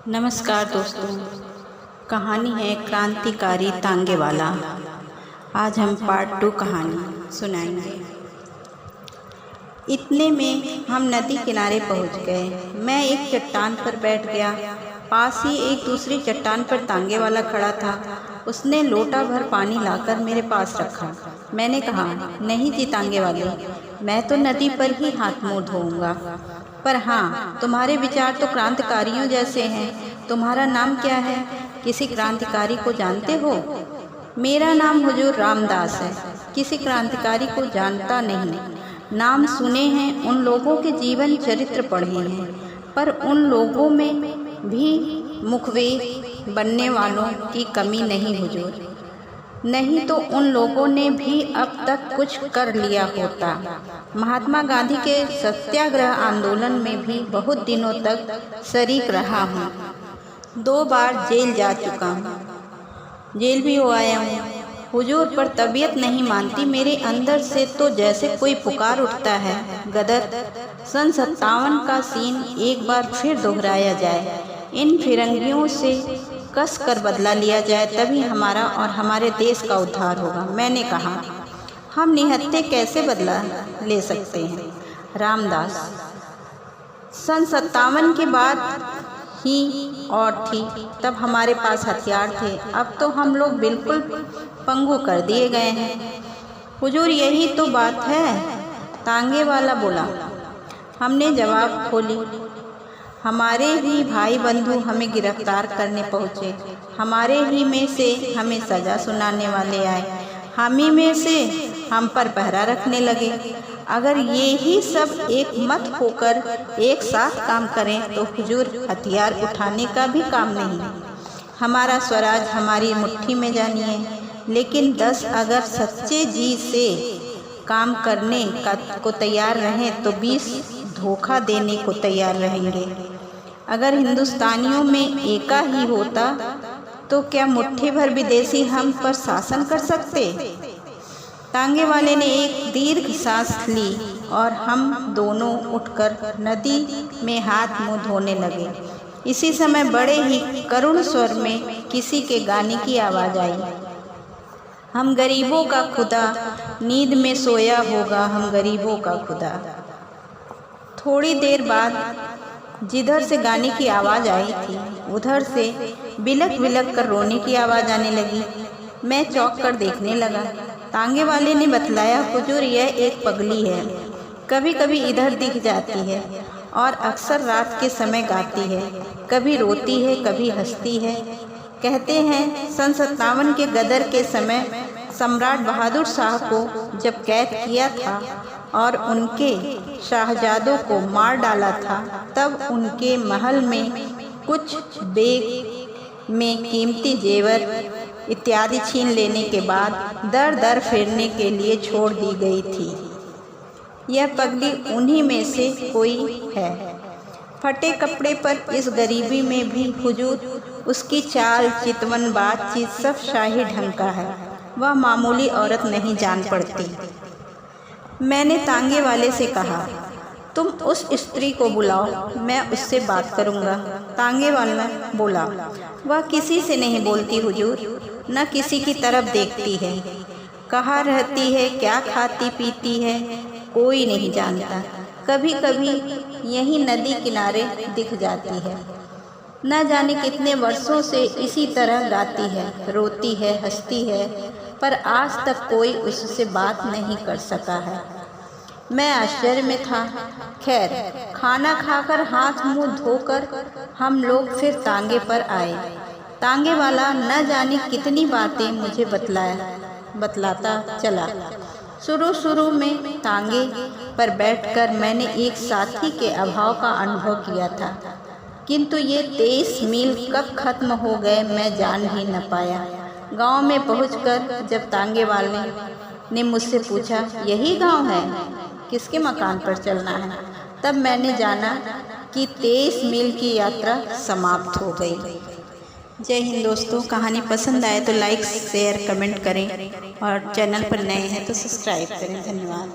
नमस्कार दोस्तों, कहानी है क्रांतिकारी तांगे वाला। आज हम पार्ट 2 कहानी सुनाएंगे। इतने में हम नदी किनारे पहुंच गए। मैं एक चट्टान पर बैठ गया। पास ही एक दूसरी चट्टान पर तांगे वाला खड़ा था। उसने लोटा भर पानी लाकर मेरे पास रखा। मैंने कहा, नहीं जी तांगे वाले, मैं तो नदी पर ही हाथ मुंह धोऊंगा, पर हाँ, तुम्हारे विचार तो क्रांतिकारियों जैसे हैं। तुम्हारा नाम क्या है? किसी क्रांतिकारी को जानते हो? मेरा नाम हुजूर रामदास है। किसी क्रांतिकारी को जानता नहीं। नाम सुने हैं, उन लोगों के जीवन चरित्र पढ़े हैं, पर उन लोगों में भी मुखवे बनने वालों की कमी नहीं हुजूर। नहीं तो उन लोगों ने भी अब तक कुछ कर लिया होता। महात्मा गांधी के सत्याग्रह आंदोलन में भी बहुत दिनों तक शरीक रहा हूँ। 2 बार जेल जा चुका हूँ, जेल भी हो आया हूँ हुजूर, पर तबीयत नहीं मानती। मेरे अंदर से तो जैसे कोई पुकार उठता है, गदर। सन 57 का सीन एक बार फिर दोहराया जाए। इन फिरंगियों से कस कर बदला लिया जाए, तभी हमारा और हमारे देश का उद्धार होगा। मैंने कहा, हम निहत्थे कैसे बदला ले सकते हैं रामदास? सन 57 के बाद ही और थी, तब हमारे पास हथियार थे। अब तो हम लोग बिल्कुल पंगु कर दिए गए हैं हुजूर। यही तो बात है, तांगे वाला बोला। हमने जवाब खोली, हमारे ही भाई बंधु हमें गिरफ्तार करने पहुँचे। हमारे ही में से हमें सज़ा सुनाने वाले आए। हम ही में से हम पर पहरा रखने लगे। अगर ये ही सब एक मत होकर एक साथ काम करें तो हुजूर हथियार उठाने का भी काम नहीं। हमारा स्वराज हमारी मुट्ठी में जानिए, लेकिन 10 अगर सच्चे जी से काम करने को तैयार रहें तो 20 धोखा देने को तैयार रहेंगे। अगर हिंदुस्तानियों में एका ही होता तो क्या मुट्ठी भर विदेशी हम पर शासन कर सकते? तांगे वाले ने एक दीर्घ सांस ली और हम दोनों उठकर नदी में हाथ मुंह धोने लगे। इसी समय बड़े ही करुण स्वर में किसी के गाने की आवाज़ आई, हम गरीबों का खुदा नींद में सोया होगा, हम गरीबों का खुदा। थोड़ी देर बाद जिधर से गाने की आवाज़ आई थी, उधर से बिलक बिलक कर रोने की आवाज़ आने लगी। मैं चौंक कर देखने लगा। तांगे वाले ने बतलाया, हुजूर यह एक पगली है, कभी कभी इधर दिख जाती है और अक्सर रात के समय गाती है, कभी रोती है, कभी हंसती है। कहते हैं सन 57 के गदर के समय सम्राट बहादुर शाह को जब कैद किया था और उनके शाहजादों को मार डाला था, तब उनके महल में कुछ बेग में कीमती जेवर इत्यादि छीन लेने के बाद दर दर फिरने के लिए छोड़ दी गई थी। यह पगली उन्हीं में से कोई है। फटे कपड़े पर इस गरीबी में भी हुजूर उसकी चाल, चितवन, बातचीत सब शाही ढंग का है। वह मामूली औरत नहीं जान पड़ती। मैंने तांगे वाले से कहा, तुम उस स्त्री को बुलाओ, मैं उससे बात करूंगा। तांगे वाला बोला, वह किसी से नहीं बोलती हुजूर, न किसी की तरफ देखती है। कहाँ रहती है, क्या खाती पीती है, कोई नहीं जानता। कभी कभी यही नदी किनारे दिख जाती है। न जाने कितने वर्षों से इसी तरह गाती है, रोती है, हंसती है, पर आज तक कोई उससे बात नहीं कर सका है। मैं आश्चर्य में था। खैर, खाना खाकर हाथ मुंह धोकर हम लोग फिर तांगे पर आए। तांगे वाला न जाने कितनी बातें मुझे बतलाता चला। शुरू में तांगे पर बैठकर मैंने एक साथी के अभाव का अनुभव किया था, किंतु ये 23 मील कब खत्म हो गए मैं जान ही न पाया। गांव में पहुंचकर जब तांगे वाले ने मुझसे पूछा, यही गांव है, किसके मकान पर चलना है, तब मैंने जाना कि 23 मील की यात्रा समाप्त हो गई। जय हिंद दोस्तों, कहानी पसंद आए तो लाइक, शेयर, कमेंट करें और चैनल पर नए हैं तो सब्सक्राइब करें। धन्यवाद।